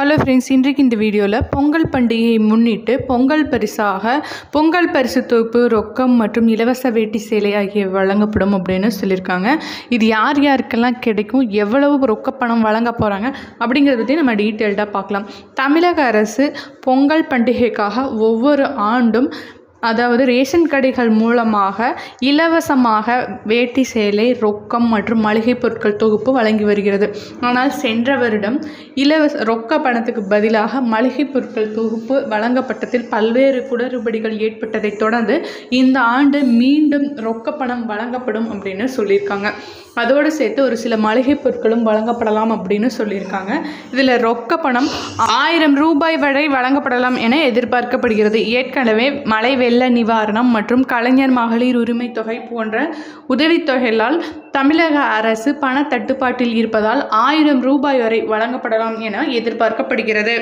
Hello friends, இன்றைக்கு இந்த வீடியோவில் பொங்கல் பண்டிகையை முன்னிட்டு பொங்கல் பரிசாக பொங்கல் பரிசு தொகுப்பு, ரொக்கம் மற்றும் இலவச வேட்டி சேலை ஆகியவை வழங்கப்படும் அப்படின்னு சொல்லியிருக்காங்க. இது யார் யாருக்கெல்லாம் கிடைக்கும், எவ்வளவு ரொக்க பணம் வழங்க போகிறாங்க அப்படிங்கிறத பற்றி நம்ம டீட்டெயில்டாக பார்க்கலாம். தமிழக அரசு பொங்கல் பண்டிகைக்காக ஒவ்வொரு ஆண்டும் அதாவது ரேஷன் கடைகள் மூலமாக இலவசமாக வேட்டி சேலை, ரொக்கம் மற்றும் மளிகை பொருட்கள் தொகுப்பு வழங்கி வருகிறது. ஆனால் சென்ற வருடம் ரொக்க பணத்துக்கு பதிலாக மளிகை பொருட்கள் தொகுப்பு வழங்கப்பட்டதில் பல்வேறு குளறுபடிகள் ஏற்பட்டதை தொடர்ந்து இந்த ஆண்டு மீண்டும் ரொக்க பணம் வழங்கப்படும் அப்படின்னு சொல்லியிருக்காங்க. அதோடு சேர்த்து ஒரு சில மளிகை பொருட்களும் வழங்கப்படலாம் அப்படின்னு சொல்லியிருக்காங்க. இதில் ரொக்க பணம் 1000 ரூபாய் வரை வழங்கப்படலாம் என எதிர்பார்க்கப்படுகிறது. ஏற்கனவே மழை வெள்ள நிவாரணம் மற்றும் கலைஞர் மகளிர் உரிமை தொகை போன்ற உதவித்தொகைகளால் தமிழக அரசு பண தட்டுப்பாட்டில் இருப்பதால் 1000 ரூபாய் வரை வழங்கப்படலாம் என எதிர்பார்க்கப்படுகிறது.